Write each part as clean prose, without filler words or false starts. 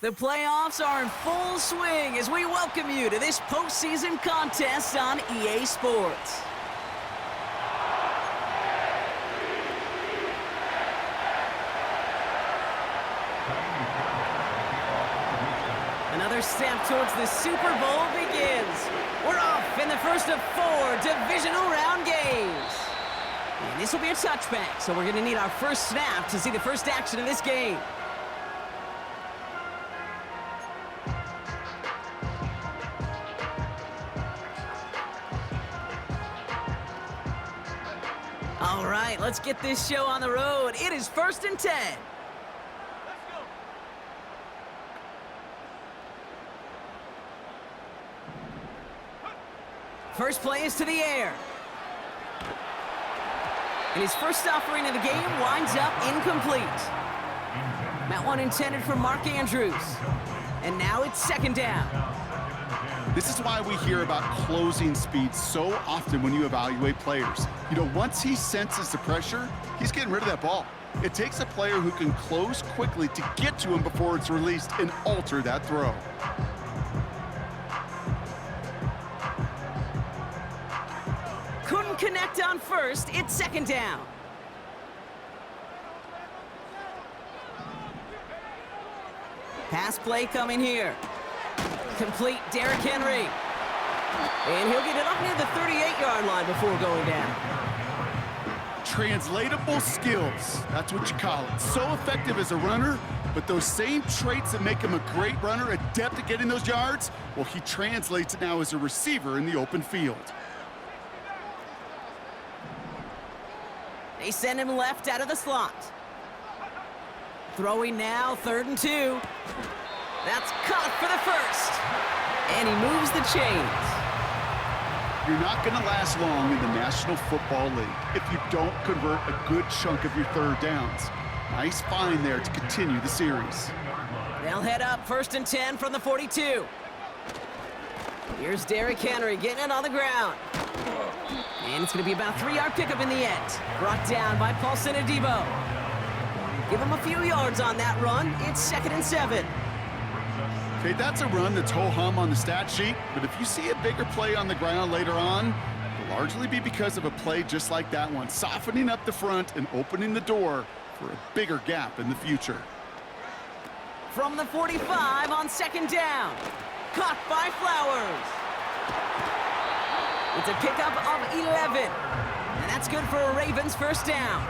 The playoffs are in full swing as we welcome you to this postseason contest on EA Sports. Another step towards the Super Bowl begins. We're off in the first of 4 divisional round games. And this will be a touchback, so we're going to need our first snap to see the first action of this game. All right, let's get this show on the road. It is 1st and 10. First play is to the air. And his first offering of the game winds up incomplete. That one intended for Mark Andrews. And now it's 2nd down. This is why we hear about closing speed so often when you evaluate players. You know, once he senses the pressure, he's getting rid of that ball. It takes a player who can close quickly to get to him before it's released and alter that throw. Couldn't connect on first. It's 2nd down. Pass play coming here. Complete, Derrick Henry. And he'll get it up near the 38-yard line before going down. Translatable skills, that's what you call it. So effective as a runner, but those same traits that make him a great runner, adept at getting those yards, well, he translates it now as a receiver in the open field. They send him left out of the slot. Throwing now, 3rd and 2. That's caught for the first. And he moves the chains. You're not going to last long in the National Football League if you don't convert a good chunk of your 3rd downs. Nice find there to continue the series. They'll head up 1st and 10 from the 42. Here's Derrick Henry getting it on the ground. And it's going to be about a 3-yard pickup in the end. Brought down by Paulson Adebo. Give him a few yards on that run. It's 2nd and 7. Okay, that's a run that's ho-hum on the stat sheet, but if you see a bigger play on the ground later on, it'll largely be because of a play just like that one, softening up the front and opening the door for a bigger gap in the future. From the 45 on 2nd down. Caught by Flowers. It's a pickup of 11. And that's good for a Ravens first down.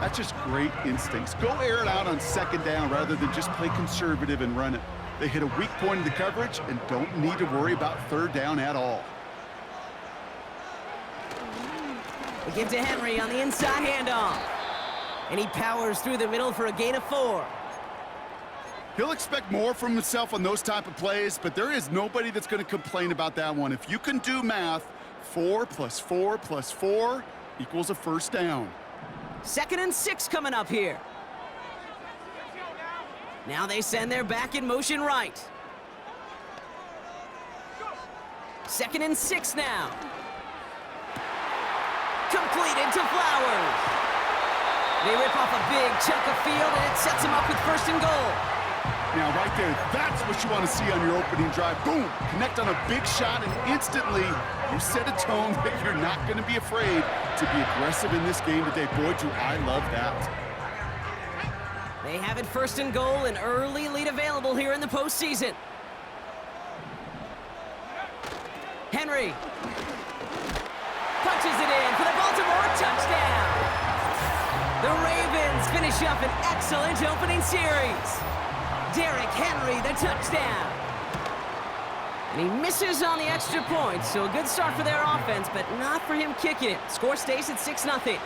That's just great instincts. Go air it out on 2nd down rather than just play conservative and run it. They hit a weak point in the coverage and don't need to worry about 3rd down at all. They give to Henry on the inside handoff. And he powers through the middle for a gain of 4. He'll expect more from himself on those type of plays, but there is nobody that's going to complain about that one. If you can do math, 4 + 4 + 4 equals a first down. 2nd and 6 coming up here. Now they send their back in motion right. 2nd and 6 now. Completed to Flowers. They rip off a big chunk of field, and it sets them up with 1st and goal. Now, right there, that's what you want to see on your opening drive. Boom! Connect on a big shot, and instantly you set a tone that you're not going to be afraid to be aggressive in this game today. Boy, do I love that. They have it 1st and goal, an early lead available here in the postseason. Henry punches it in for the Baltimore touchdown. The Ravens finish up an excellent opening series. Derrick Henry, the touchdown. And he misses on the extra point, so a good start for their offense, but not for him kicking it. Score stays at 6-0.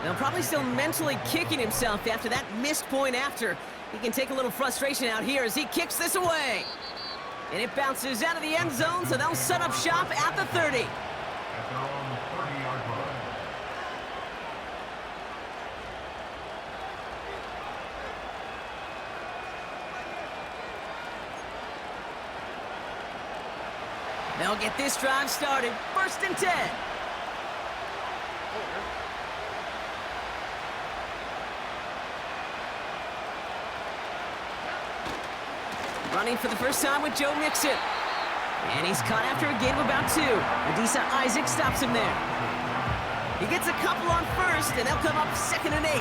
Now, probably still mentally kicking himself after that missed point after. He can take a little frustration out here as he kicks this away. And it bounces out of the end zone, so they'll set up shop at the 30. They'll get this drive started. 1st and 10. Running for the first time with Joe Mixon. And he's caught after a gain of about 2. Adisa Isaac stops him there. He gets a couple on first, and they'll come up 2nd and 8.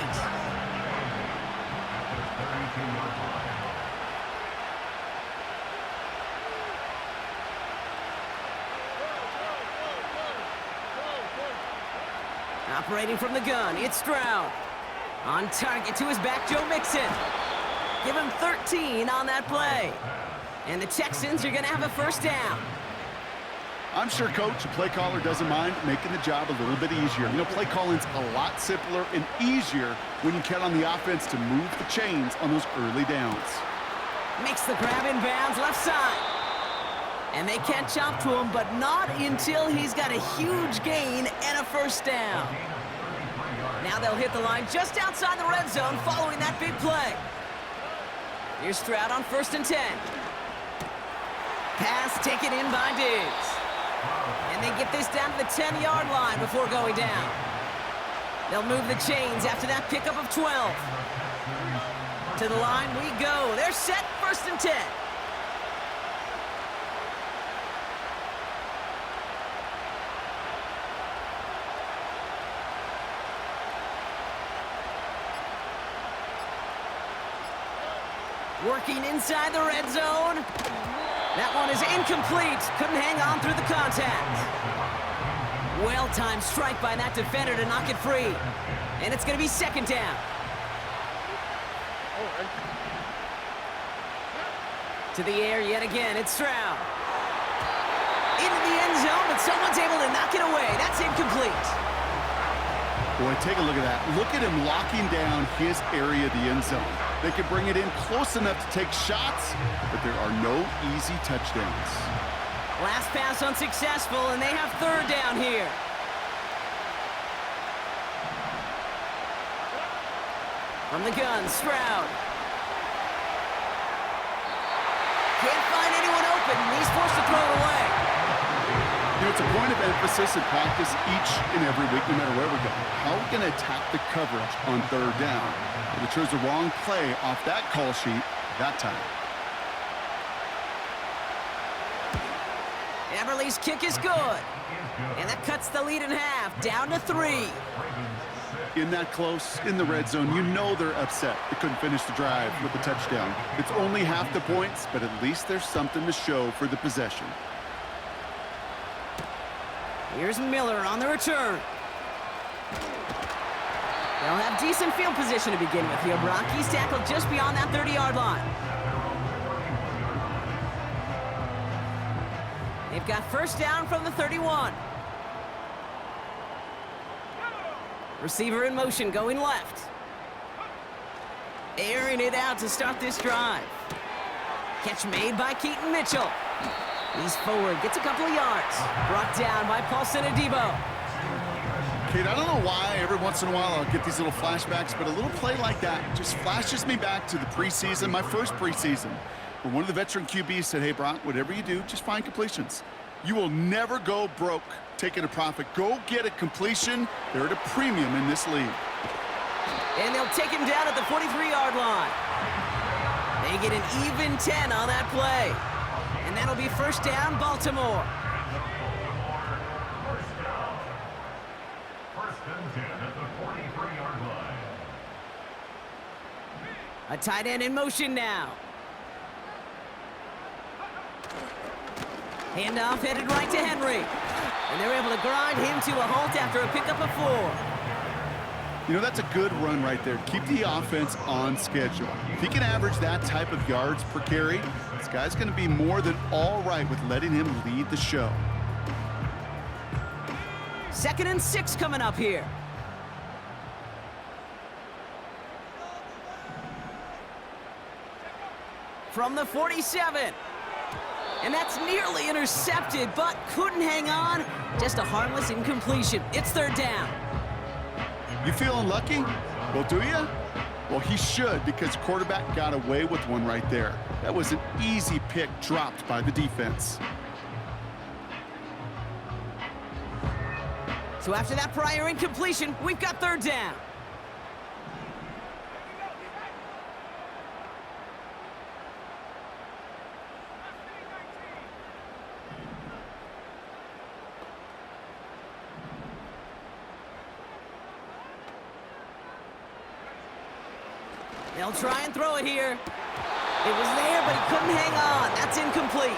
Operating from the gun, it's Stroud. On target to his back, Joe Mixon. Give him 13 on that play. And the Texans are going to have a first down. I'm sure Coach, a play caller, doesn't mind making the job a little bit easier. You know, play calling's a lot simpler and easier when you count on the offense to move the chains on those early downs. Makes the grab in bounds left side. And they catch up to him, but not until he's got a huge gain and a first down. Now they'll hit the line just outside the red zone following that big play. Here's Stroud on 1st and 10. Pass taken in by Diggs. And they get this down to the 10-yard line before going down. They'll move the chains after that pickup of 12. To the line we go. They're set, 1st and 10. Working inside the red zone. That one is incomplete. Couldn't hang on through the contact. Well-timed strike by that defender to knock it free. And it's going to be 2nd down. To the air yet again. It's Stroud. Into the end zone, but someone's able to knock it away. That's incomplete. Boy, take a look at that. Look at him locking down his area of the end zone. They can bring it in close enough to take shots, but there are no easy touchdowns. Last pass unsuccessful, and they have 3rd down here. From the gun, Stroud. Can't find anyone open, and he's forced to throw it away. You know, it's a point of emphasis in practice each and every week, no matter where we go. How are we going to attack the coverage on 3rd down? But it chose the wrong play off that call sheet that time. Everly's kick is good. And that cuts the lead in half, down to 3. In that close, in the red zone, you know they're upset. They couldn't finish the drive with the touchdown. It's only half the points, but at least there's something to show for the possession. Here's Miller on the return. They'll have decent field position to begin with here, Brock. He's tackled just beyond that 30-yard line. They've got first down from the 31. Receiver in motion, going left. Airing it out to start this drive. Catch made by Keaton Mitchell. He's forward, gets a couple of yards. Brought down by Paulson Adebo. Kate, I don't know why every once in a while I'll get these little flashbacks, but a little play like that just flashes me back to the preseason, my first preseason, where one of the veteran QBs said, hey, Brock, whatever you do, just find completions. You will never go broke taking a profit. Go get a completion. They're at a premium in this league. And they'll take him down at the 43-yard line. They get an even 10 on that play. And that'll be first down, Baltimore. A tight end in motion now. Handoff headed right to Henry. And they're able to grind him to a halt after a pickup of 4. You know, that's a good run right there. Keep the offense on schedule. If he can average that type of yards per carry, this guy's going to be more than all right with letting him lead the show. 2nd and 6 coming up here. From the 47. And that's nearly intercepted, but couldn't hang on. Just a harmless incompletion. It's 3rd down. You feeling lucky? Well, do you? Well, he should, because the quarterback got away with one right there. That was an easy pick dropped by the defense. So after that prior incompletion, we've got 3rd down. They'll try and throw it here. It was there, but he couldn't hang on. That's incomplete.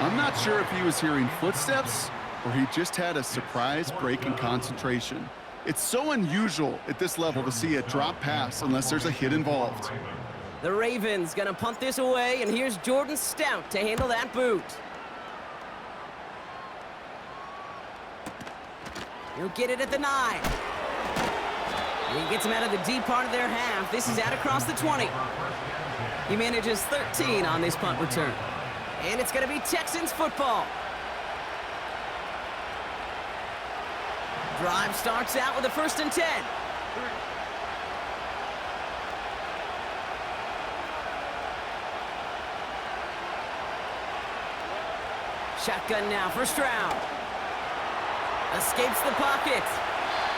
I'm not sure if he was hearing footsteps or he just had a surprise break in concentration. It's so unusual at this level to see a drop pass unless there's a hit involved. The Ravens gonna punt this away, and here's Jordan Stout to handle that boot. He'll get it at the 9. And he gets him out of the deep part of their half. This is out across the 20. He manages 13 on this punt return. And it's gonna be Texans football. Drive starts out with a 1st and 10. Shotgun now for Stroud. Escapes the pocket.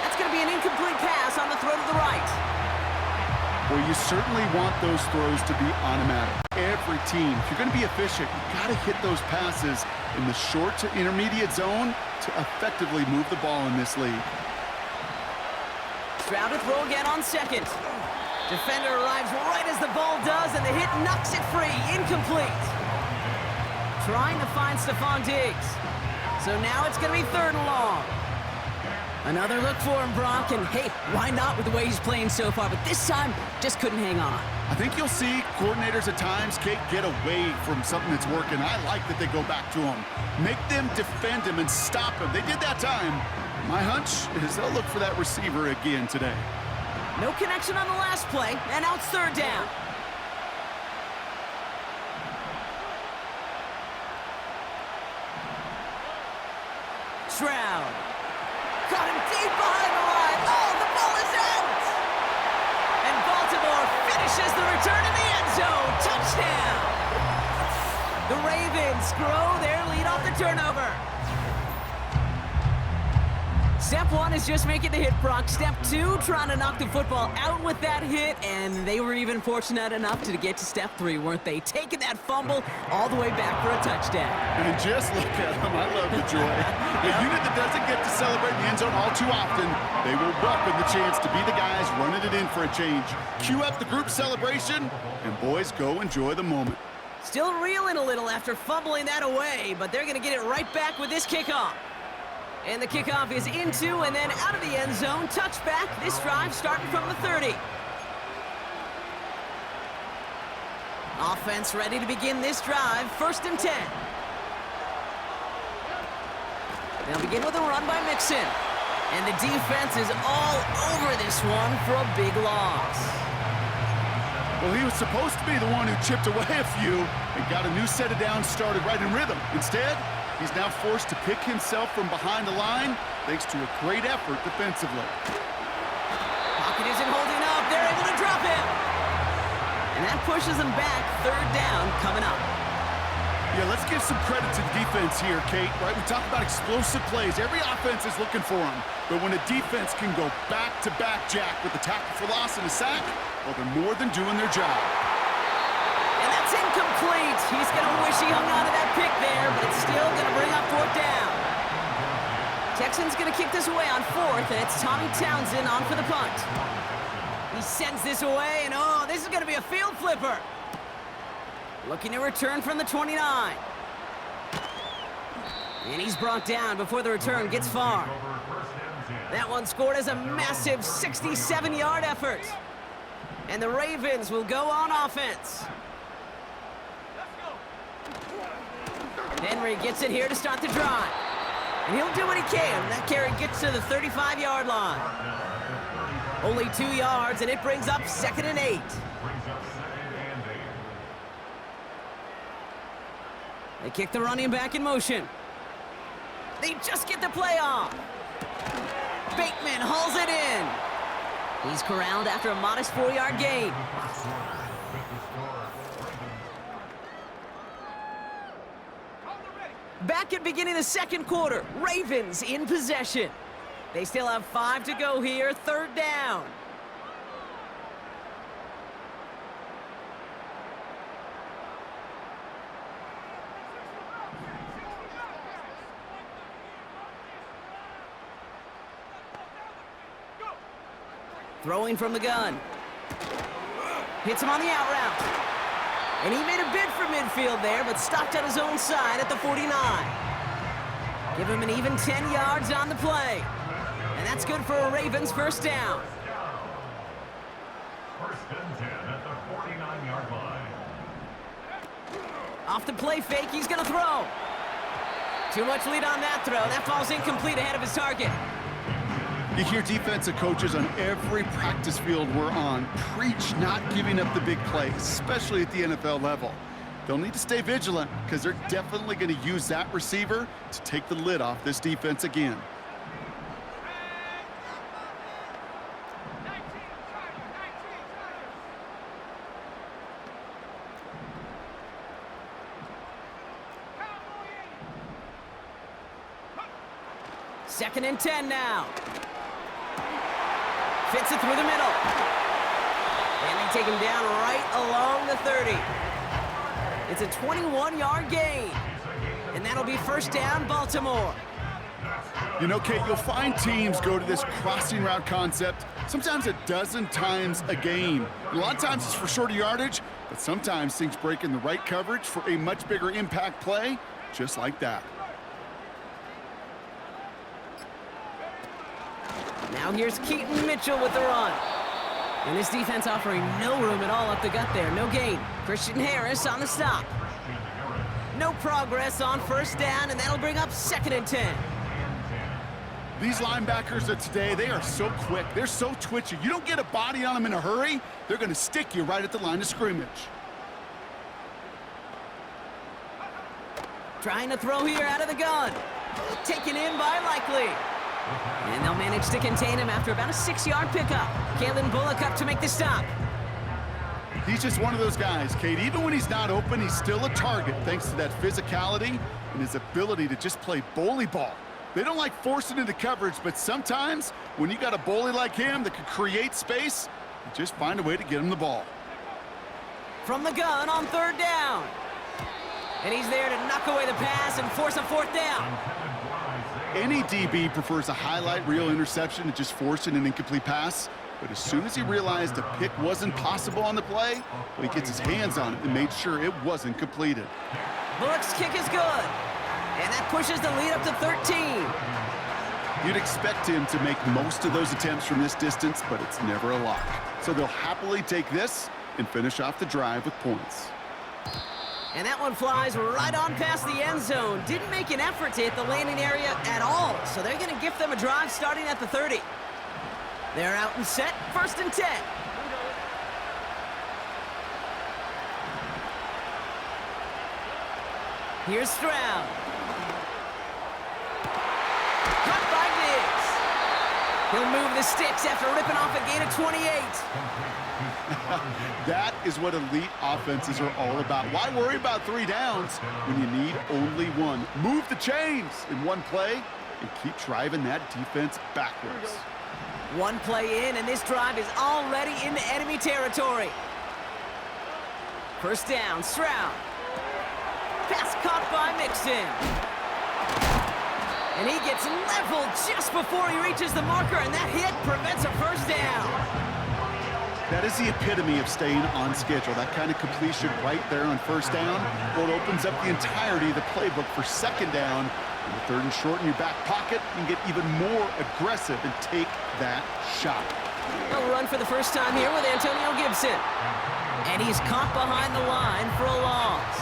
That's going to be an incomplete pass on the throw to the right. Well, you certainly want those throws to be automatic. Every team, if you're going to be efficient, you've got to hit those passes in the short to intermediate zone to effectively move the ball in this league. Stroud to throw again on 2nd. Defender arrives right as the ball does, and the hit knocks it free. Incomplete. Trying to find Stephon Diggs. So now it's going to be 3rd and long. Another look for him, Brock, and hey, why not with the way he's playing so far? But this time, just couldn't hang on. I think you'll see coordinators at times, Kate, get away from something that's working. I like that they go back to him. Make them defend him and stop him. They did that time. My hunch is they'll look for that receiver again today. No connection on the last play, and now it's 3rd down. Stroud. Caught him deep behind the line. Oh, the ball is out! And Baltimore finishes the return in the end zone. Touchdown! The Ravens grow their lead off the turnover. Step 1 is just making the hit, Brock. Step 2, trying to knock the football out with that hit, and they were even fortunate enough to get to step 3, weren't they? Taking that fumble all the way back for a touchdown. And just look at them. I love the joy. A unit that doesn't get to celebrate in the end zone all too often, they will welcome the chance to be the guys running it in for a change. Cue up the group celebration, and boys, go enjoy the moment. Still reeling a little after fumbling that away, but they're going to get it right back with this kickoff. And the kickoff is into and then out of the end zone. Touchback. This drive starting from the 30. Offense ready to begin this drive. 1st and 10. They'll begin with a run by Mixon. And the defense is all over this one for a big loss. Well, he was supposed to be the one who chipped away a few and got a new set of downs started right in rhythm. Instead, he's now forced to pick himself from behind the line thanks to a great effort defensively. Pocket isn't holding up. They're able to drop him. And that pushes him back. 3rd down coming up. Yeah, let's give some credit to the defense here, Kate. Right? We talk about explosive plays. Every offense is looking for them. But when a defense can go back-to-back, Jack, with a tackle for loss and a sack, well, they're more than doing their job. And that's incomplete. He's going to wish he hung on to that pick there, but it's still going to bring up 4th down. Texans going to kick this away on 4th, and it's Tommy Townsend on for the punt. He sends this away, and oh, this is going to be a field flipper. Looking to return from the 29. And he's brought down before the return gets far. That one scored as a massive 67-yard effort. And the Ravens will go on offense. Henry gets it here to start the drive. And he'll do what he can. That carry gets to the 35-yard line. Only 2 yards, and it brings up 2nd and 8. They kick the running back in motion. They just get the play off. Bateman hauls it in. He's corralled after a modest 4-yard gain. Back at beginning of the 2nd quarter, Ravens in possession. They still have 5 to go here, 3rd down. Throwing from the gun. Hits him on the out route. And he made a bid for midfield there, but stopped on his own side at the 49. Give him an even 10 yards on the play. And that's good for a Ravens first down. First and 10 at the 49-yard line. Off the play fake, he's going to throw. Too much lead on that throw. That ball's incomplete ahead of his target. You hear defensive coaches on every practice field we're on preach not giving up the big play, especially at the NFL level. They'll need to stay vigilant because they're definitely going to use that receiver to take the lid off this defense again. Second and 10 now. Fits it through the middle. And they take him down right along the 30. It's a 21-yard gain. And that'll be first down, Baltimore. You know, Kate, you'll find teams go to this crossing route concept sometimes a dozen times a game. A lot of times it's for shorter yardage, but sometimes things break in the right coverage for a much bigger impact play, just like that. Now here's Keaton Mitchell with the run. And this defense offering no room at all up the gut there. No gain. Christian Harris on the stop. No progress on first down, and that'll bring up second and 10. These linebackers of today, they are so quick. They're so twitchy. You don't get a body on them in a hurry, they're going to stick you right at the line of scrimmage. Trying to throw here out of the gun. Taken in by Likely. And they'll manage to contain him after about a 6-yard pickup. Kalen Bullock up to make the stop. He's just one of those guys, Kate. Even when he's not open, he's still a target thanks to that physicality and his ability to just play bully ball. They don't like forcing into coverage, but sometimes when you got a bully like him that can create space, you just find a way to get him the ball. From the gun on third down. And he's there to knock away the pass and force a fourth down. Any DB prefers a highlight reel interception to just forcing an incomplete pass. But as soon as he realized a pick wasn't possible on the play, he gets his hands on it and made sure it wasn't completed. Bullock's kick is good. And that pushes the lead up to 13. You'd expect him to make most of those attempts from this distance, but it's never a lock. So they'll happily take this and finish off the drive with points. And that one flies right on past the end zone. Didn't make an effort to hit the landing area at all. So they're going to gift them a drive starting at the 30. They're out and set, first and 10. Here's Stroud. Cut by Diggs. He'll move the sticks after ripping off a gain of 28. That is what elite offenses are all about. Why worry about 3 downs when you need only one? Move the chains in one play and keep driving that defense backwards. One play in, and this drive is already into enemy territory. First down, Stroud. Pass caught by Mixon. And he gets leveled just before he reaches the marker, and that hit prevents a first down. That is the epitome of staying on schedule. That kind of completion right there on first down. Well, it opens up the entirety of the playbook for second down. In the third and short in your back pocket, you can get even more aggressive and take that shot. A run for the first time here with Antonio Gibson. And he's caught behind the line for a loss.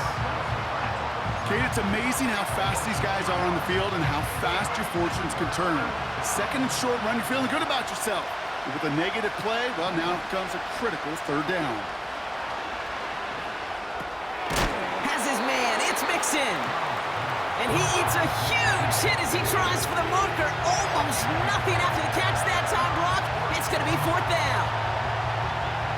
Kate, it's amazing how fast these guys are on the field and how fast your fortunes can turn. Second and short run, you're feeling good about yourself. But with a negative play, well, now comes a critical third down. Has his man, it's Mixon. And he eats a huge hit as he tries for the marker. Almost nothing after the catch that time, Brock. It's going to be fourth down.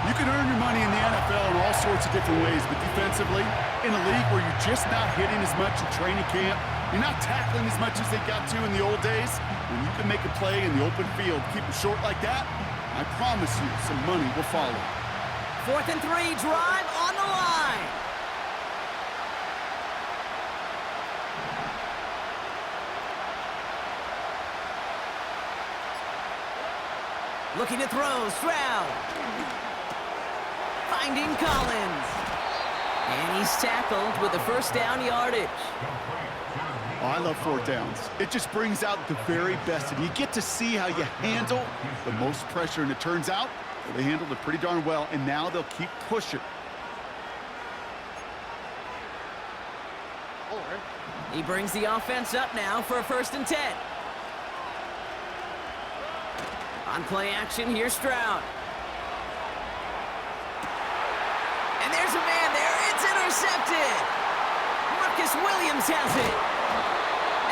You can earn your money in the NFL in all sorts of different ways, but defensively, in a league where you're just not hitting as much in training camp, you're not tackling as much as they got to in the old days, when you can make a play in the open field, keep it short like that, I promise you some money will follow. 4th and 3, drive on the line. Looking to throw, Stroud. finding Collins. And he's tackled with the first down yardage. Oh, I love fourth downs. It just brings out the very best, and you get to see how you handle the most pressure, and it turns out they handled it pretty darn well, and now they'll keep pushing. He brings the offense up now for a 1st and 10. On play action, here's Stroud. And there's a man there. It's intercepted. Marcus Williams has it.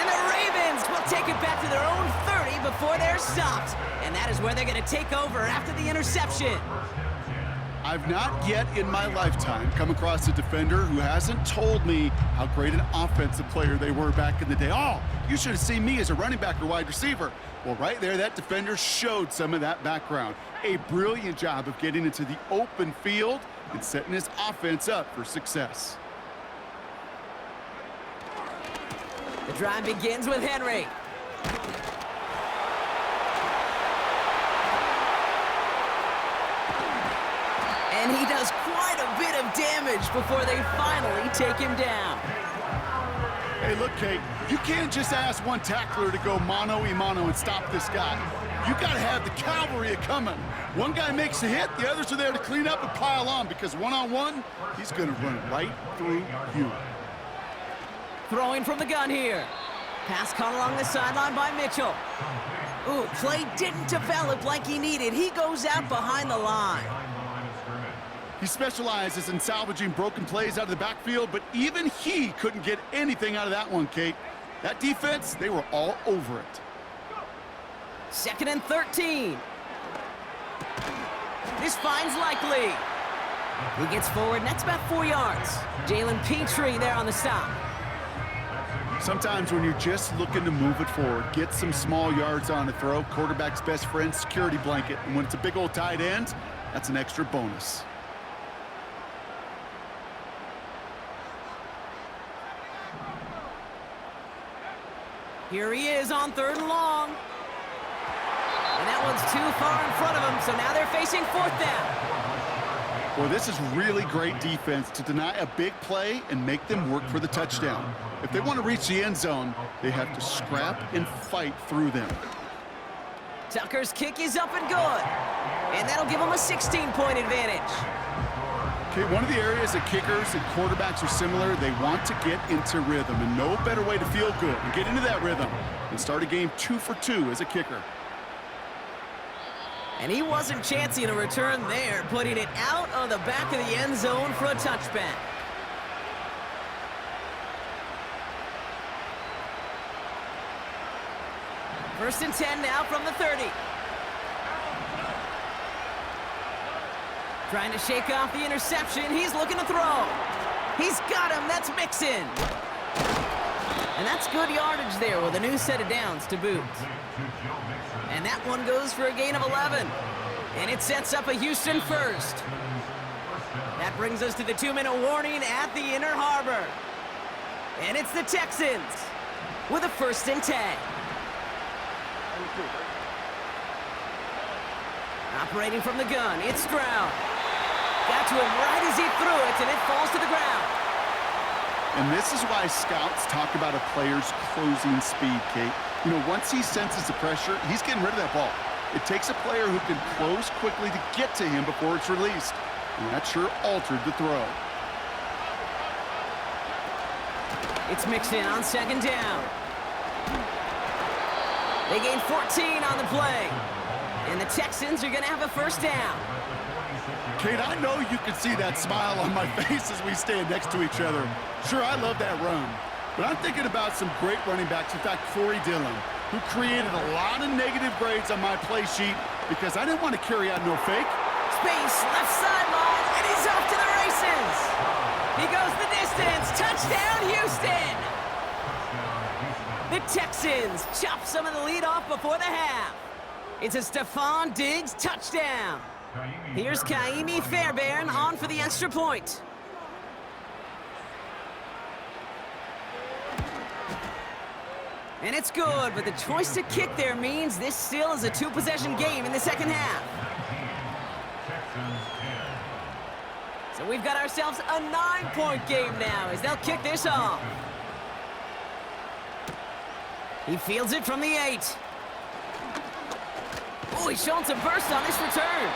And the Ravens will take it back to their own 30 before they're stopped. And that is where they're going to take over after the interception. I've not yet in my lifetime come across a defender who hasn't told me how great an offensive player they were back in the day. Oh, you should have seen me as a running back or wide receiver. Well, right there, that defender showed some of that background. A brilliant job of getting into the open field and setting his offense up for success. The drive begins with Henry. And he does quite a bit of damage before they finally take him down. Hey, look, Kate, you can't just ask one tackler to go mano-a-mano and stop this guy. You got to have the cavalry coming. One guy makes a hit, the others are there to clean up and pile on, because one-on-one, he's going to run right through you. Throwing from the gun here. Pass caught along the sideline by Mitchell. Ooh, play didn't develop like he needed. He goes out behind the line. He specializes in salvaging broken plays out of the backfield, but even he couldn't get anything out of that one, Kate. That defense, they were all over it. 2nd and 13. This finds Likely. He gets forward, and that's about 4 yards. Jalen Petrie there on the stop. Sometimes when you're just looking to move it forward, get some small yards on the throw, quarterback's best friend, security blanket. And when it's a big old tight end, that's an extra bonus. Here he is on 3rd and long. And that one's too far in front of him, so now they're facing 4th down. Well, this is really great defense to deny a big play and make them work for the touchdown. If they want to reach the end zone, they have to scrap and fight through them. Tucker's kick is up and good. And that'll give him a 16-point advantage. Okay, one of the areas that kickers and quarterbacks are similar, they want to get into rhythm, and no better way to feel good and get into that rhythm than start a game 2 for 2 as a kicker. And he wasn't chancing a return there, putting it out on the back of the end zone for a touchback. First and 10 now from the 30. Trying to shake off the interception. He's looking to throw. He's got him. That's Mixon. And that's good yardage there with a new set of downs to boot. And that one goes for a gain of 11. And it sets up a Houston first. That brings us to the 2-minute warning at the Inner Harbor. And it's the Texans with a 1st and 10. Operating from the gun, it's Stroud. Got to him right as he threw it, and it falls to the ground. And this is why scouts talk about a player's closing speed, Kate. You know, once he senses the pressure, he's getting rid of that ball. It takes a player who can close quickly to get to him before it's released. And that sure altered the throw. It's Mixon on 2nd down. They gain 14 on the play. And the Texans are going to have a 1st down. Kate, I know you can see that smile on my face as we stand next to each other. Sure, I love that run. But I'm thinking about some great running backs. In fact, Corey Dillon, who created a lot of negative grades on my play sheet because I didn't want to carry out no fake. Space, left sideline, and he's off to the races. He goes the distance. Touchdown, Houston. The Texans chop some of the lead off before the half. It's a Stephon Diggs touchdown. Here's Kaimi Fairbairn on for the extra point. And it's good, but the choice to kick there means this still is a 2-possession game in the 2nd half. And we've got ourselves a 9-point game now as they'll kick this off. He fields it from the 8. Oh, he's showing some burst on this return.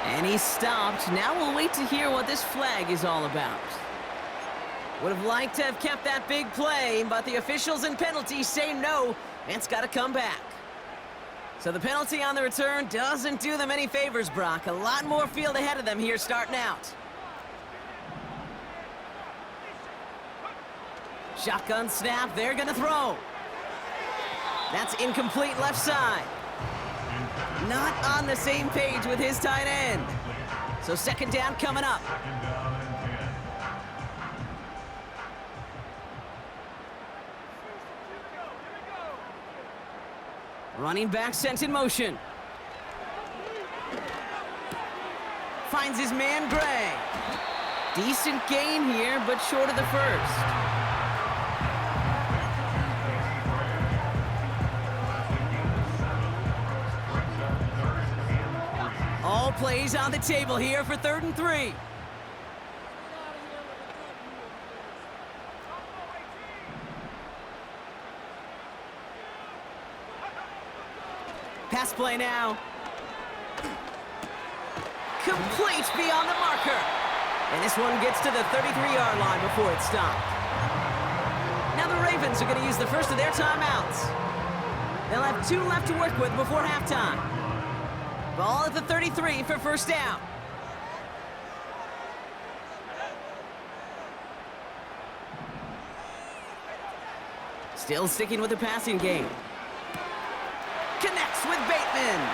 And he's stopped. Now we'll wait to hear what this flag is all about. Would have liked to have kept that big play, but the officials and penalties say no, and it's got to come back. So the penalty on the return doesn't do them any favors, Brock. A lot more field ahead of them here starting out. Shotgun snap, they're gonna throw. That's incomplete left side. Not on the same page with his tight end. So second down coming up. Second down and 10. Running back sent in motion. Finds his man Gray. Decent gain here, but short of the first. All plays on the table here for 3rd and 3. Pass play now. Complete beyond the marker. And this one gets to the 33-yard line before it's stopped. Now the Ravens are going to use the first of their timeouts. They'll have 2 left to work with before halftime. Ball at the 33 for first down. Still sticking with the passing game. Connects with Bateman.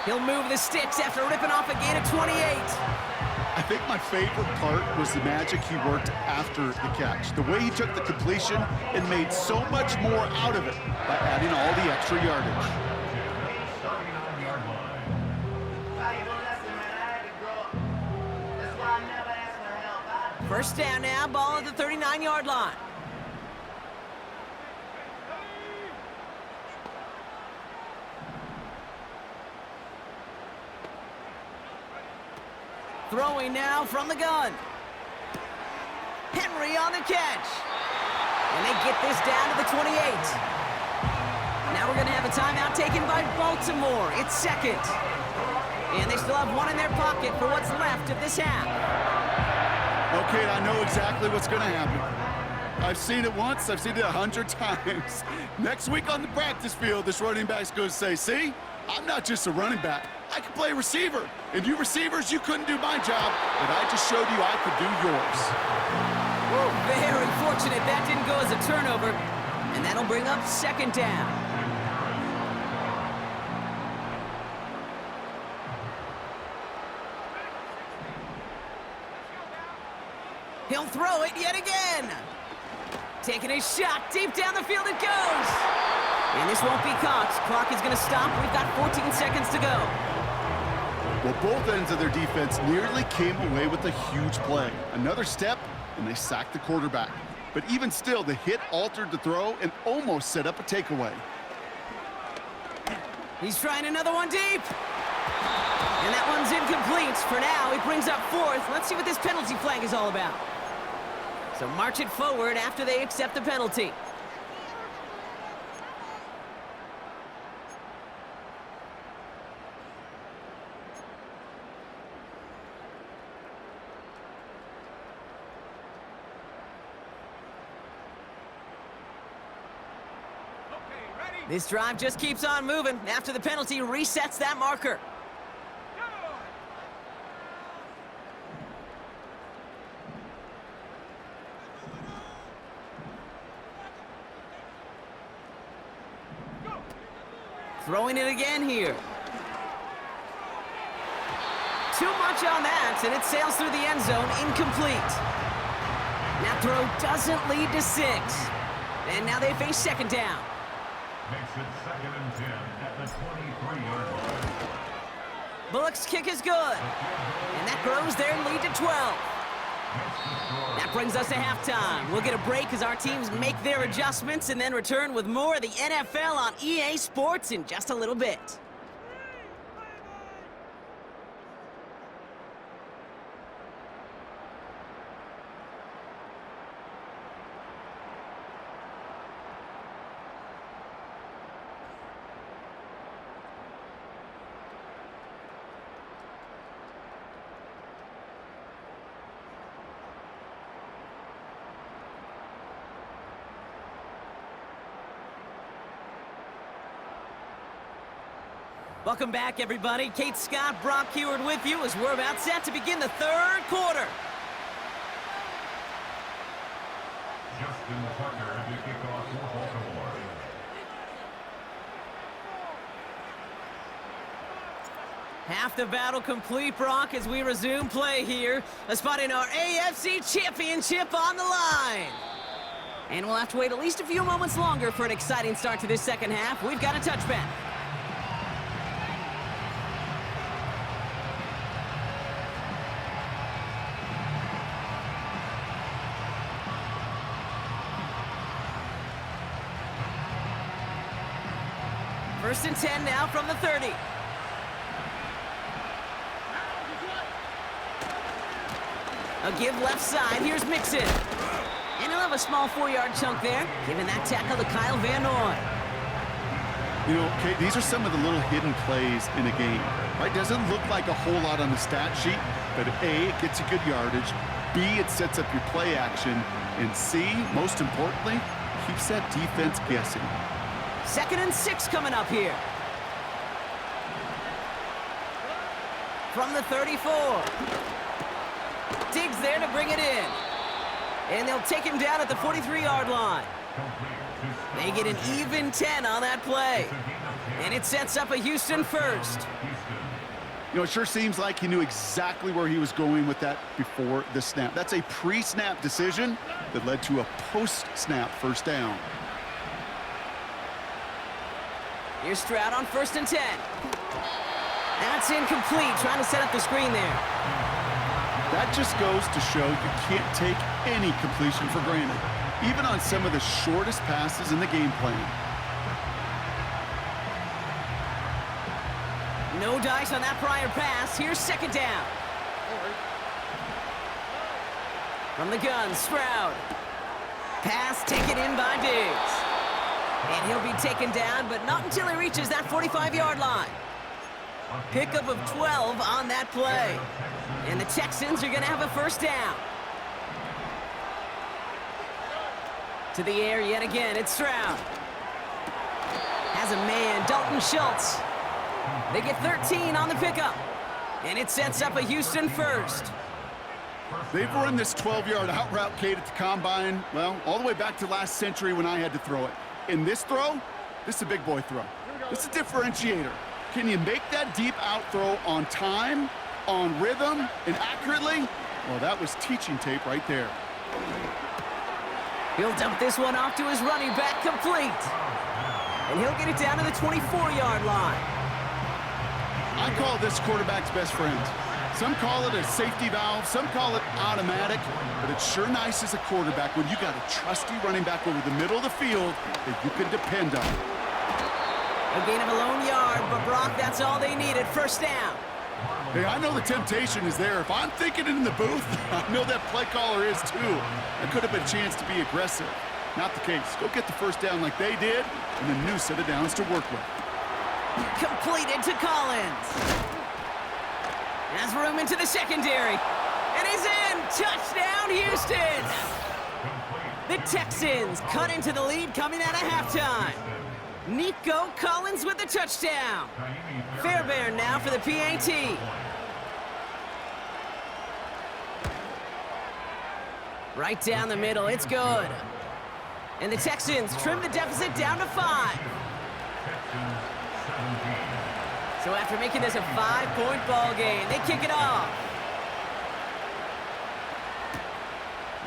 He'll move the sticks after ripping off a gain of 28. I think my favorite part was the magic he worked after the catch. The way he took the completion and made so much more out of it by adding all the extra yardage. 39-yard line. First down now, ball at the 39-yard line. Throwing now from the gun. Henry on the catch. And they get this down to the 28. Now we're going to have a timeout taken by Baltimore. It's second. And they still have one in their pocket for what's left of this half. Okay, I know exactly what's going to happen. I've seen it once, I've seen it 100 times. Next week on the practice field, this running back's going to say, see, I'm not just a running back. I can play receiver. And you receivers, you couldn't do my job, but I just showed you I could do yours. Woo, very fortunate that didn't go as a turnover. And that'll bring up second down. He'll throw it yet again. Taking a shot, deep down the field it goes. And this won't be caught. Clock is going to stop. We've got 14 seconds to go. Well, both ends of their defense nearly came away with a huge play. Another step, and they sacked the quarterback. But even still, the hit altered the throw and almost set up a takeaway. He's trying another one deep. And that one's incomplete. For now, it brings up 4th. Let's see what this penalty flag is all about. So march it forward after they accept the penalty. This drive just keeps on moving. After the penalty, resets that marker. Throwing it again here. Too much on that, and it sails through the end zone, incomplete. That throw doesn't lead to 6. And now they face second down. Makes it 2nd and 10 at the 23-yard line. Bullock's kick is good. And that grows their lead to 12. That brings us to halftime. We'll get a break as our teams make their adjustments and then return with more of the NFL on EA Sports in just a little bit. Welcome back, everybody. Kate Scott, Brock Heward with you as we're about set to begin the third quarter. Justin Tucker to kick off for Baltimore. Half the battle complete, Brock, as we resume play here. A spot in our AFC Championship on the line. And we'll have to wait at least a few moments longer for an exciting start to this second half. We've got a touchback. First and 10 now from the 30. A give left side. Here's Mixon. And he'll have a small 4-yard chunk there, giving that tackle to Kyle Van Noy. You know, Kate, these are some of the little hidden plays in a game, right? Doesn't look like a whole lot on the stat sheet, but A, it gets you good yardage. B, it sets up your play action. And C, most importantly, keeps that defense guessing. 2nd and 6 coming up here. From the 34. Diggs there to bring it in. And they'll take him down at the 43-yard line. They get an even 10 on that play. And it sets up a Houston first. You know, it sure seems like he knew exactly where he was going with that before the snap. That's a pre-snap decision that led to a post-snap first down. Here's Stroud on 1st and 10. That's incomplete, trying to set up the screen there. That just goes to show you can't take any completion for granted, even on some of the shortest passes in the game plan. No dice on that prior pass. Here's 2nd down. From the gun, Stroud. Pass taken in by Diggs. And he'll be taken down, but not until he reaches that 45-yard line. Pickup of 12 on that play. And the Texans are going to have a first down. To the air yet again, it's Stroud. Has a man, Dalton Schultz. They get 13 on the pickup. And it sets up a Houston first. They've run this 12-yard out route, Kate, at the combine, well, all the way back to last century when I had to throw it. In this throw, this is a big boy throw. This is a differentiator. Can you make that deep out throw on time, on rhythm, and accurately? Well, that was teaching tape right there. He'll dump this one off to his running back, complete. And he'll get it down to the 24-yard line. I call this quarterback's best friend. Some call it a safety valve, some call it automatic, but it's sure nice as a quarterback when you got a trusty running back over the middle of the field that you can depend on. A gain of a lone yard, but Brock, that's all they needed. First down. Hey, I know the temptation is there. If I'm thinking it in the booth, I know that play caller is too. That could have been a chance to be aggressive. Not the case. Go get the first down like they did, and a new set of downs to work with. Completed to Collins. Has room into the secondary. And he's in. Touchdown, Houston. The Texans cut into the lead coming out of halftime. Nico Collins with the touchdown. Fairbairn now for the PAT. Right down the middle. It's good. And the Texans trim the deficit down to 5. So after making this a 5-point ball game, they kick it off.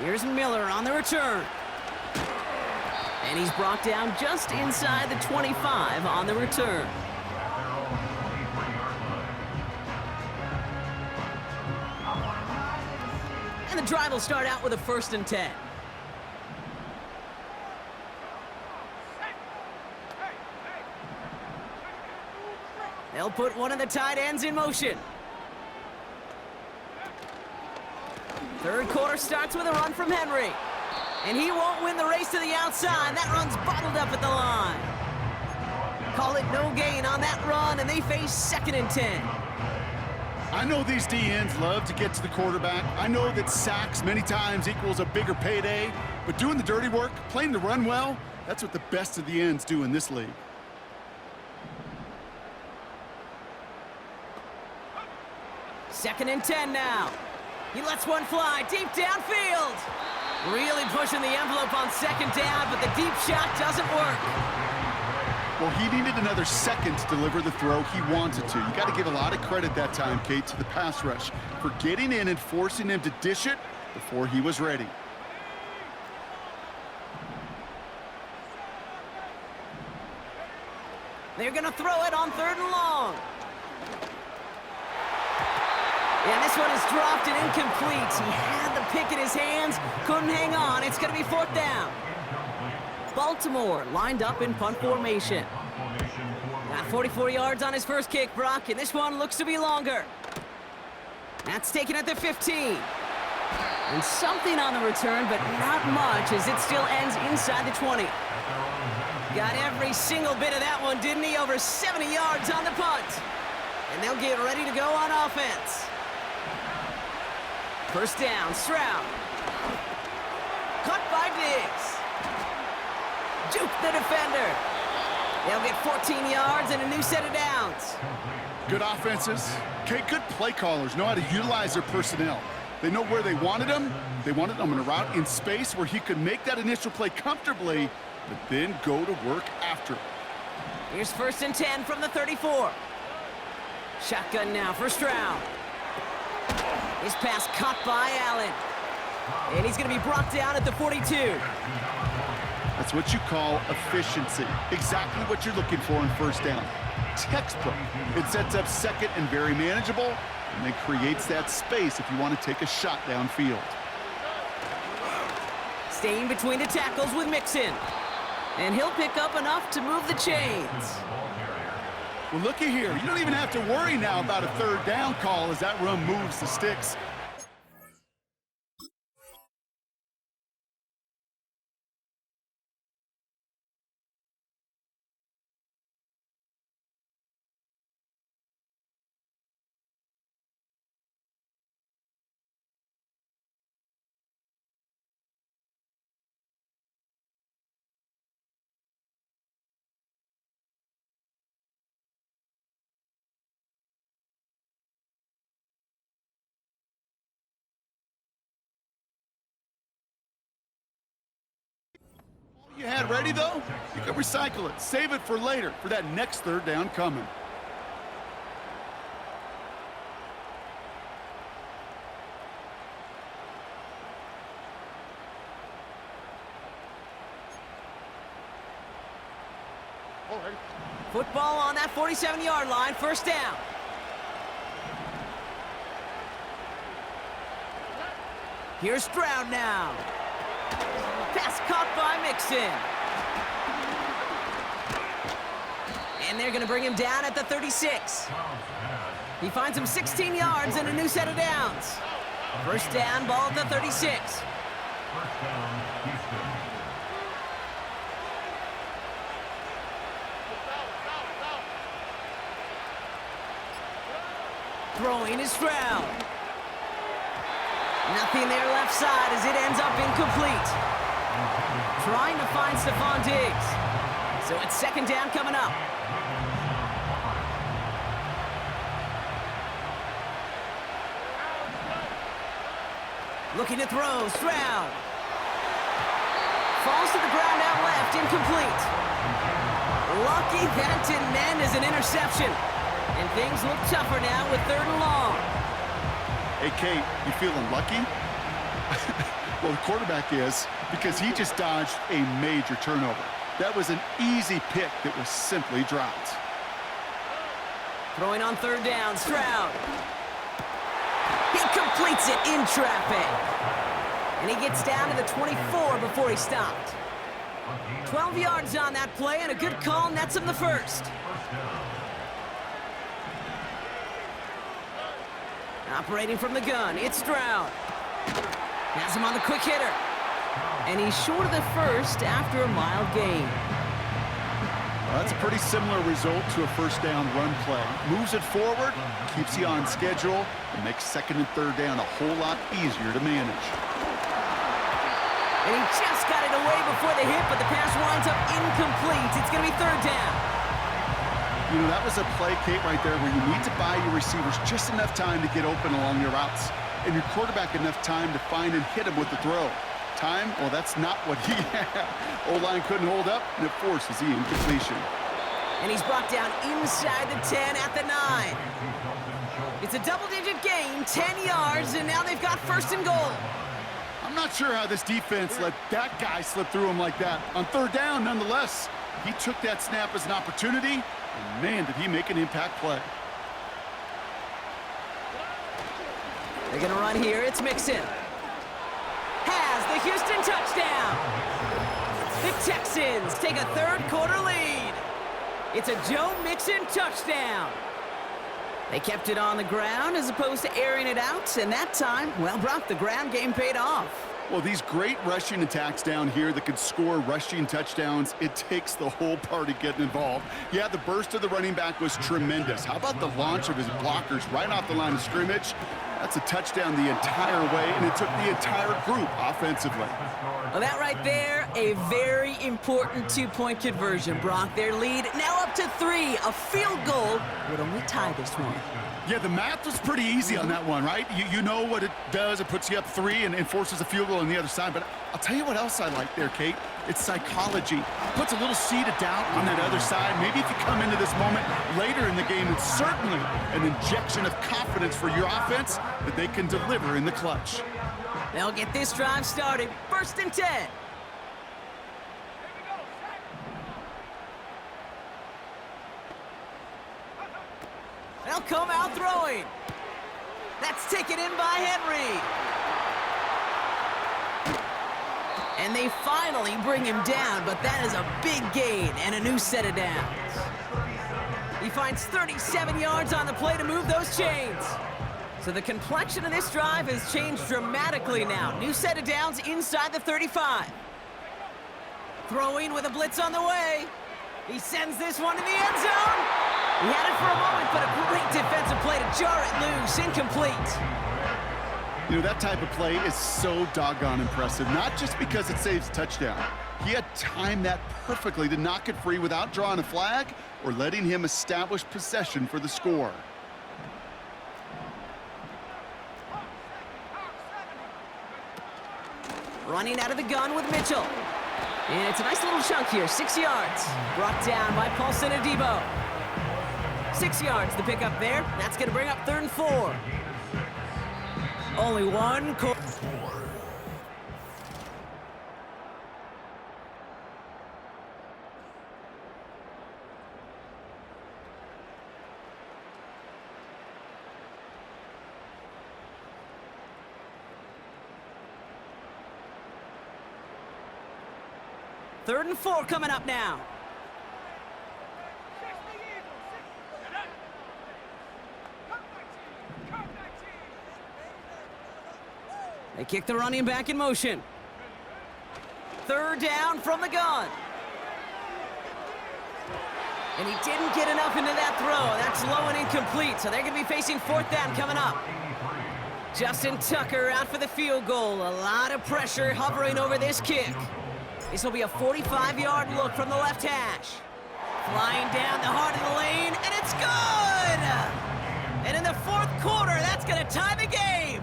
Here's Miller on the return. And he's brought down just inside the 25 on the return. And the drive will start out with a 1st and 10. They'll put one of the tight ends in motion. Third quarter starts with a run from Henry. And he won't win the race to the outside. That run's bottled up at the line. Call it no gain on that run, and they face 2nd and 10. I know these DNs love to get to the quarterback. I know that sacks many times equals a bigger payday. But doing the dirty work, playing the run well, that's what the best of the ends do in this league. 2nd and 10 now. He lets one fly deep downfield. Really pushing the envelope on 2nd down, but the deep shot doesn't work. Well, he needed another second to deliver the throw he wanted to. You got to give a lot of credit that time, Kate, to the pass rush for getting in and forcing him to dish it before he was ready. They're going to throw it on 3rd and long. And this one is dropped and incomplete. He had the pick in his hands, couldn't hang on. It's going to be 4th down. Baltimore lined up in punt formation. Got 44 yards on his first kick, Brock, and this one looks to be longer. That's taken at the 15. And something on the return, but not much, as it still ends inside the 20. Got every single bit of that one, didn't he? Over 70 yards on the punt. And they'll get ready to go on offense. 1st down, Stroud. Caught by Diggs. Juke the defender. They'll get 14 yards and a new set of downs. Good offenses. Okay, good play callers know how to utilize their personnel. They know where they wanted him. They wanted him in a route in space where he could make that initial play comfortably, but then go to work after. Here's 1st and 10 from the 34. Shotgun now for Stroud. His pass caught by Allen. And he's going to be brought down at the 42. That's what you call efficiency. Exactly what you're looking for in 1st down. Textbook. It sets up 2nd and very manageable, and then creates that space if you want to take a shot downfield. Staying between the tackles with Mixon. And he'll pick up enough to move the chains. Well, looky here. You don't even have to worry now about a 3rd down call as that run moves the sticks. You had ready, though? You can recycle it. Save it for later, for that next 3rd down coming. Football on that 47-yard line, 1st down. Here's Stroud now. Pass caught by Mixon. And they're going to bring him down at the 36. He finds him 16 yards and a new set of downs. 1st down, ball at the 36. 1st down, Houston. Throwing is Stroud. Nothing there left side as it ends up incomplete. Trying to find Stephon Diggs. So it's 2nd down coming up. Looking to throw, Stroud. Falls to the ground out left, incomplete. Lucky that didn't end as an interception. And things look tougher now with 3rd and long. Hey, Kate, you feeling lucky? Well, the quarterback is, because he just dodged a major turnover. That was an easy pick that was simply dropped. Throwing on 3rd down, Stroud. He completes it in traffic. And he gets down to the 24 before he stopped. 12 yards on that play, and a good call nets him the 1st. Operating from the gun, it's Stroud. Has him on the quick hitter. And he's short of the 1st after a mild gain. Well, that's a pretty similar result to a 1st down run play. Moves it forward, keeps you on schedule, and makes 2nd and 3rd down a whole lot easier to manage. And he just got it away before the hit, but the pass winds up incomplete. It's going to be 3rd down. You know, that was a play, Kate, right there where you need to buy your receivers just enough time to get open along your routes, and your quarterback enough time to find and hit him with the throw. Time, well, that's not what he had. O-line couldn't hold up, and it forces the incompletion. And he's brought down inside the 10 at the 9. It's a double-digit gain, 10 yards, and now they've got 1st and goal. I'm not sure how this defense let that guy slip through him like that. On 3rd down, nonetheless, he took that snap as an opportunity, and man, did he make an impact play. They're going to run here. It's Mixon. Has the Houston touchdown. The Texans take a 3rd quarter lead. It's a Joe Mixon touchdown. They kept it on the ground as opposed to airing it out, and that time, well, Brock, the ground game paid off. Well, these great rushing attacks down here that could score rushing touchdowns, it takes the whole party getting involved. Yeah, the burst of the running back was tremendous. How about the launch of his blockers right off the line of scrimmage? That's a touchdown the entire way, and it took the entire group offensively. Well, that right there, a very important 2-point conversion, Brock. Their lead now up to 3. A field goal would only tie this one. Yeah, the math was pretty easy on that one, right? You know what it does. It puts you up 3 and forces a field goal on the other side. But I'll tell you what else I like there, Kate. It's psychology. Puts a little seed of doubt on that other side. Maybe if you come into this moment later in the game, it's certainly an injection of confidence for your offense that they can deliver in the clutch. They'll get this drive started. 1st and 10. They'll come out throwing. That's taken in by Henry. And they finally bring him down, but that is a big gain and a new set of downs. He finds 37 yards on the play to move those chains. So the complexion of this drive has changed dramatically now. New set of downs inside the 35. Throwing with a blitz on the way. He sends this one in the end zone. He had it for a moment, but a great defensive play to jar it loose. Incomplete. You know, that type of play is so doggone impressive, not just because it saves a touchdown. He had timed that perfectly to knock it free without drawing a flag or letting him establish possession for the score. Running out of the gun with Mitchell. And it's a nice little chunk here, 6 yards. Brought down by Paulson Adebo. 6 yards to pick up there. That's going to bring up 3rd and 4. Only one quarter. Third and 4 coming up now. They kick the running back in motion. 3rd down from the gun. And he didn't get enough into that throw. That's low and incomplete, so they're going to be facing 4th down coming up. Justin Tucker out for the field goal. A lot of pressure hovering over this kick. This will be a 45-yard look from the left hash. Flying down the heart of the lane, and it's good! And in the 4th quarter, that's going to tie the game.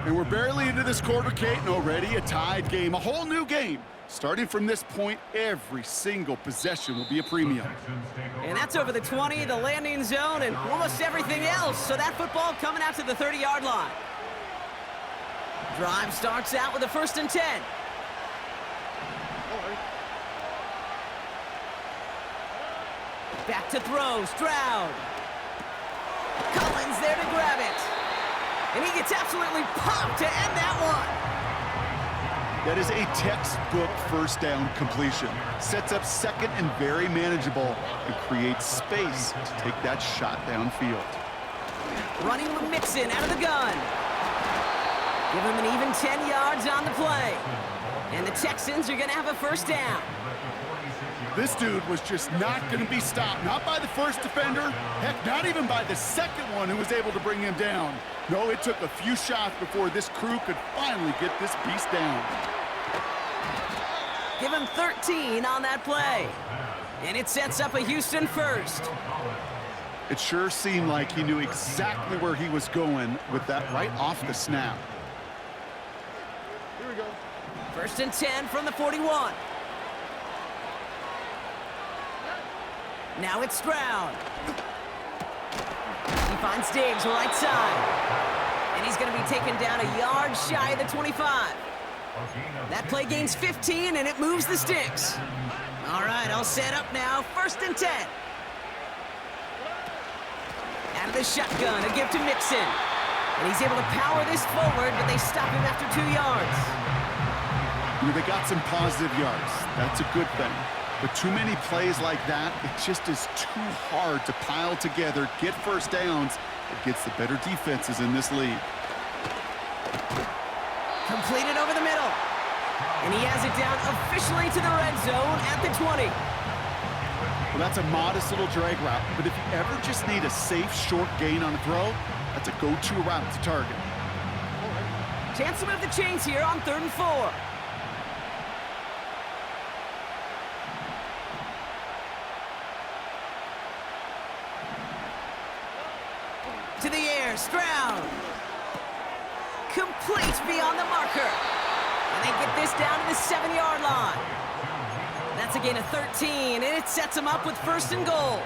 And we're barely into this quarter, Kate, and already a tied game, a whole new game. Starting from this point, every single possession will be a premium. And that's over the 20, the landing zone, and almost everything else. So that football coming out to the 30-yard line. Drive starts out with a 1st and 10. Back to throw, Stroud. Collins there to grab it. And he gets absolutely popped to end that one. That is a textbook 1st down completion. Sets up 2nd and very manageable and creates space to take that shot downfield. Running with Mixon out of the gun. Give him an even 10 yards on the play. And the Texans are going to have a 1st down. This dude was just not going to be stopped. Not by the first defender. Heck, not even by the second one who was able to bring him down. No, it took a few shots before this crew could finally get this beast down. Give him 13 on that play. And it sets up a Houston first. It sure seemed like he knew exactly where he was going with that right off the snap. Here we go. First and 10 from the 41. Now it's Stroud. He finds Diggs right side. And he's going to be taken down a yard shy of the 25. That play gains 15, and it moves the sticks. All right, I'll set up now. First and 10. Out of the shotgun, a give to Mixon. And he's able to power this forward, but they stop him after 2 yards. They got some positive yards. That's a good thing. But too many plays like that, it just is too hard to pile together, get first downs against the better defenses in this league. Completed over the middle. And he has it down officially to the red zone at the 20. Well, that's a modest little drag route, but if you ever just need a safe, short gain on a throw, that's a go-to route to target. Chance to move the chains here on 3rd and 4. To the air, Stroud. Complete beyond the marker. And they get this down to the 7-yard line. That's a gain of 13, and it sets them up with 1st and goal.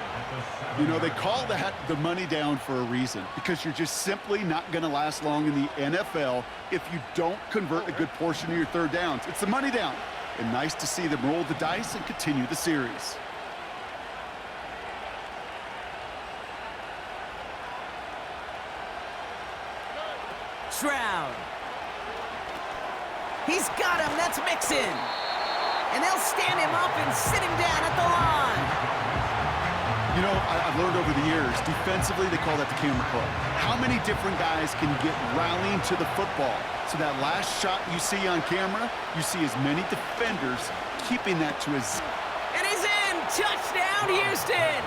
You know, they call that the money down for a reason, because you're just simply not going to last long in the NFL if you don't convert a good portion of your 3rd downs. It's the money down. And nice to see them roll the dice and continue the series. Stroud. He's got him. That's Mixon. And they'll stand him up and sit him down at the line. You know, I've learned over the years, defensively, they call that the camera club. How many different guys can get rallying to the football? So that last shot you see on camera, you see as many defenders keeping that to his... And he's in. Touchdown, Houston.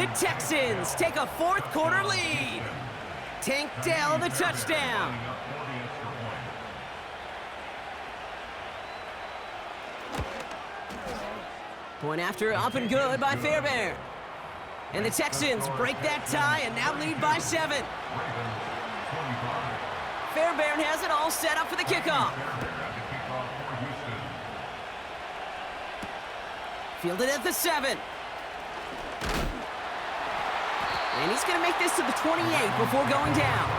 The Texans take a 4th quarter lead. Tank Dell, the touchdown. Point after, up and good by Fairbairn. And the Texans break that tie and now lead by 7. Fairbairn has it all set up for the kickoff. Fielded at the 7. And he's going to make this to the 28 before going down.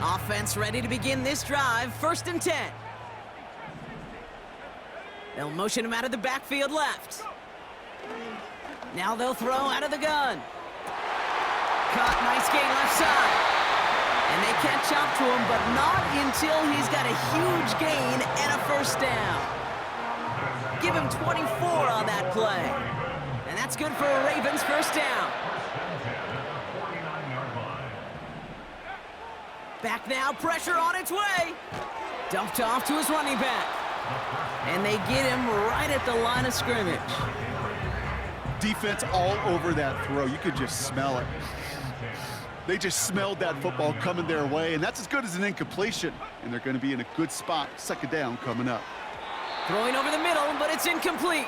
Offense ready to begin this drive. 1st and 10. They'll motion him out of the backfield left. Now they'll throw out of the gun. Caught, nice gain left side. And they catch up to him, but not until he's got a huge gain and a 1st down. Give him 24 on that play. And that's good for a Ravens 1st down. Back now, pressure on its way. Dumped off to his running back. And they get him right at the line of scrimmage. Defense all over that throw. You could just smell it. They just smelled that football coming their way, and that's as good as an incompletion. And they're going to be in a good spot. 2nd down coming up. Throwing over the middle, but it's incomplete.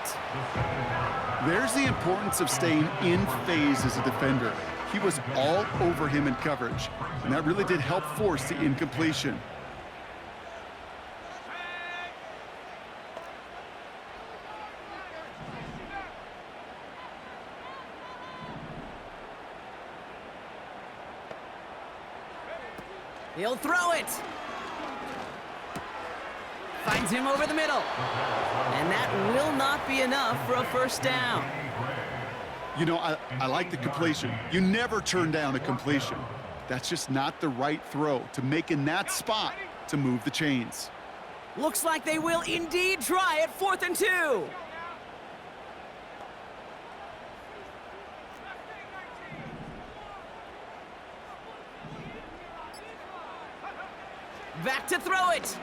There's the importance of staying in phase as a defender. He was all over him in coverage, and that really did help force the incompletion. He'll throw it. Finds him over the middle. And that will not be enough for a 1st down. You know, I like the completion. You never turn down a completion. That's just not the right throw to make in that spot to move the chains. Looks like they will indeed try it. 4th and 2. Back to throw it.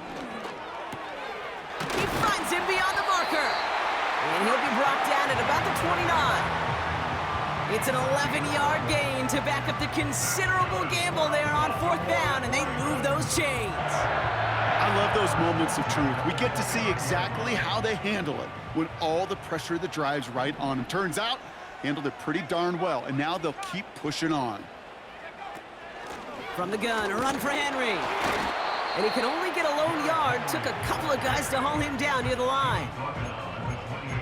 He finds him beyond the marker. And he'll be brought down at about the 29. It's an 11-yard gain to back up the considerable gamble there on 4th down, and they move those chains. I love those moments of truth. We get to see exactly how they handle it when all the pressure of the drive's right on them. Turns out, handled it pretty darn well, and now they'll keep pushing on. From the gun, a run for Henry. And he could only get a lone yard. Took a couple of guys to haul him down near the line.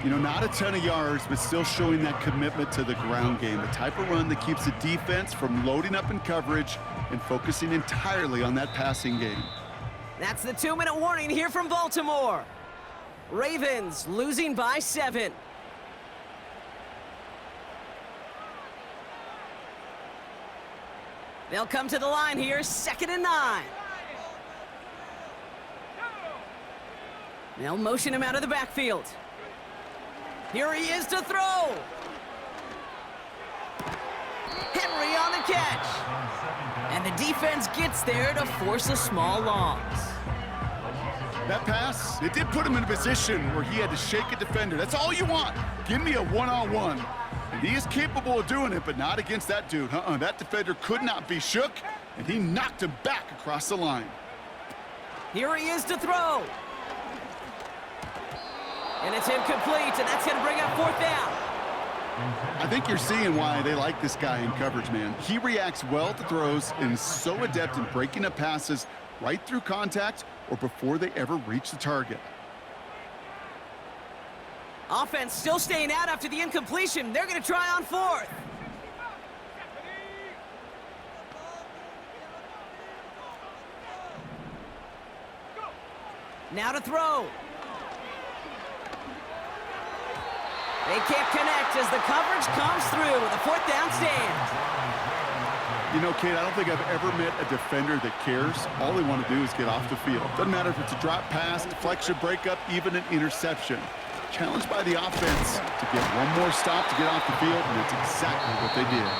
You know, not a ton of yards, but still showing that commitment to the ground game. The type of run that keeps the defense from loading up in coverage and focusing entirely on that passing game. That's the 2-minute warning here from Baltimore. Ravens losing by 7. They'll come to the line here, 2nd and 9. They'll motion him out of the backfield. Here he is to throw. Henry on the catch. And the defense gets there to force a small loss. That pass, it did put him in a position where he had to shake a defender. That's all you want. Give me a one-on-one. And he is capable of doing it, but not against that dude. That defender could not be shook, and he knocked him back across the line. Here he is to throw. And it's incomplete, and that's going to bring up 4th down. I think you're seeing why they like this guy in coverage, man. He reacts well to throws and is so adept in breaking up passes right through contact or before they ever reach the target. Offense still staying out after the incompletion. They're going to try on 4th. Now to throw. They can't connect as the coverage comes through with a 4th down stand. You know, Kate, I don't think I've ever met a defender that cares. All they want to do is get off the field. Doesn't matter if it's a drop pass, deflection, breakup, even an interception. Challenged by the offense to get one more stop to get off the field, and that's exactly what they did.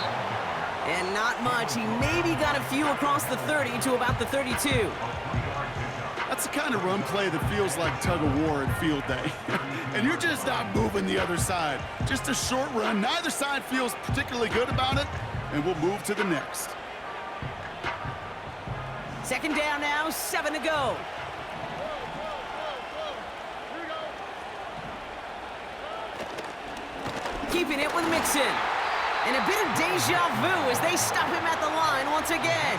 And not much. He maybe got a few across the 30 to about the 32. That's the kind of run play that feels like tug-of-war at field day. And you're just not moving the other side. Just a short run. Neither side feels particularly good about it, and we'll move to the next. 2nd down now, 7 to go. Keeping it with Mixon. And a bit of deja vu as they stop him at the line once again.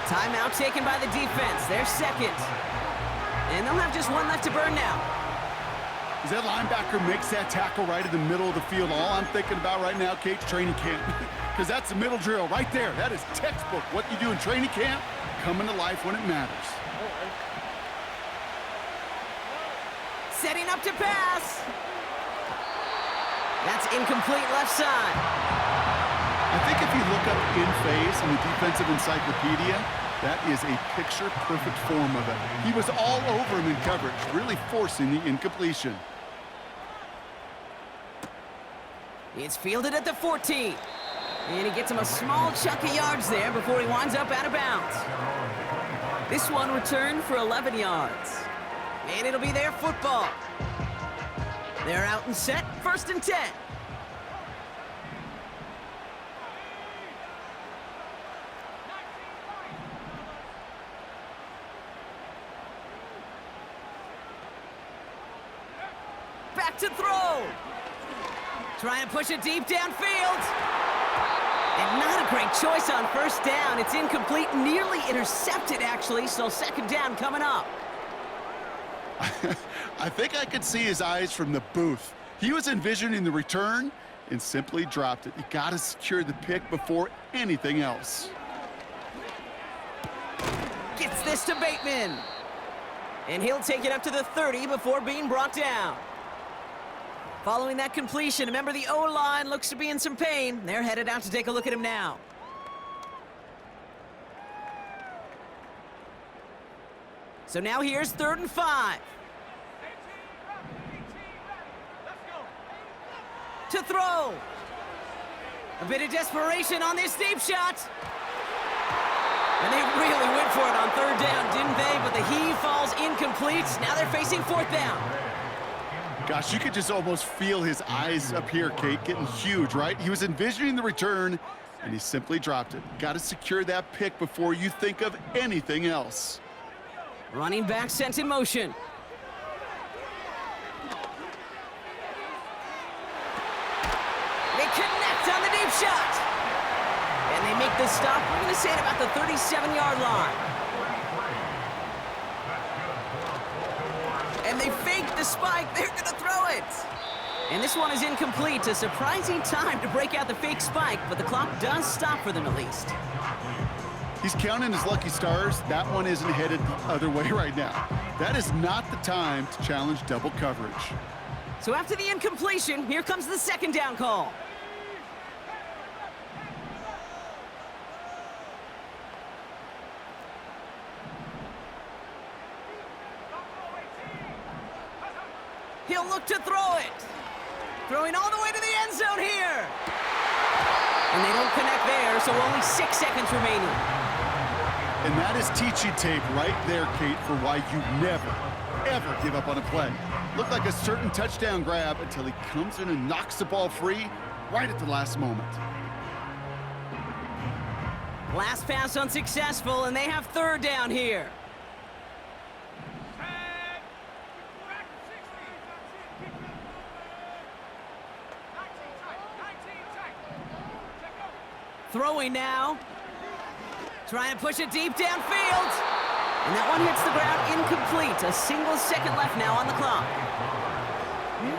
Timeout taken by the defense. They're 2nd. And they'll have just one left to burn now. As that linebacker makes that tackle right in the middle of the field, all I'm thinking about right now, Kate's training camp. Because that's the middle drill right there. That is textbook. What you do in training camp, coming to life when it matters. Setting up to pass. That's incomplete left side. I think if you look up in phase in the defensive encyclopedia, that is a picture-perfect form of it. He was all over him in coverage, really forcing the incompletion. It's fielded at the 14. And he gets him a small chunk of yards there before he winds up out of bounds. This one returned for 11 yards. And it'll be their football. They're out and set, 1st and 10. Back to throw. Trying to push it deep downfield. And not a great choice on 1st down. It's incomplete, nearly intercepted actually, so 2nd down coming up. I think I could see his eyes from the booth. He was envisioning the return and simply dropped it. You got to secure the pick before anything else. Gets this to Bateman. And he'll take it up to the 30 before being brought down. Following that completion, remember the O-line looks to be in some pain. They're headed out to take a look at him now. So now here's 3rd and 5. To throw. A bit of desperation on this deep shot. And they really went for it on 3rd down, didn't they? But the heave falls incomplete. Now they're facing 4th down. Gosh, you could just almost feel his eyes up here, Kate, getting huge, right? He was envisioning the return, and he simply dropped it. Got to secure that pick before you think of anything else. Running back sent in motion. They connect on the deep shot. And they make the stop, we're going to say, at about the 37-yard line. And they fake the spike. They're going to throw it. And this one is incomplete. A surprising time to break out the fake spike, but the clock does stop for them at least. He's counting his lucky stars. That one isn't headed the other way right now. That is not the time to challenge double coverage. So after the incompletion, here comes the second down call. He'll look to throw it. Throwing all the way to the end zone here. And they don't connect there, so only 6 seconds remaining. And that is teaching tape right there, Kate, for why you never, ever give up on a play. Looked like a certain touchdown grab until he comes in and knocks the ball free right at the last moment. Last pass unsuccessful, and they have third down here. Throwing now. Trying to push it deep downfield. And that one hits the ground incomplete. A single second left now on the clock.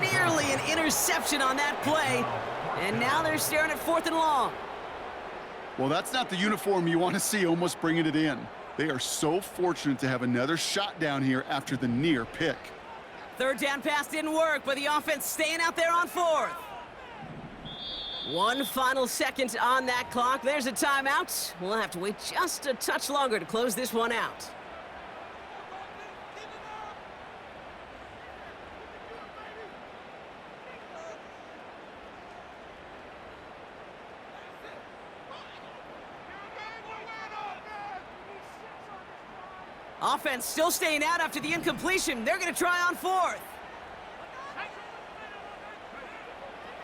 Nearly an interception on that play. And now they're staring at 4th and long. Well, that's not the uniform you want to see almost bringing it in. They are so fortunate to have another shot down here after the near pick. Third down pass didn't work, but the offense staying out there on 4th. One final second on that clock. There's a timeout. We'll have to wait just a touch longer to close this one out. Offense still staying out after the incompletion. They're going to try on 4th.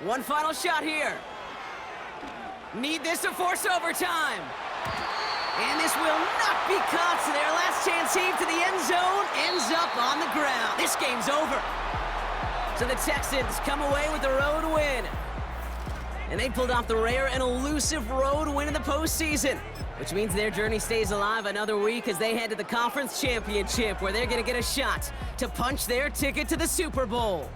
One final shot here. Need this to force overtime. And this will not be caught, so their last chance heave to the end zone ends up on the ground. This game's over. So the Texans come away with the road win. And they pulled off the rare and elusive road win in the postseason, which means their journey stays alive another week as they head to the conference championship, where they're going to get a shot to punch their ticket to the Super Bowl.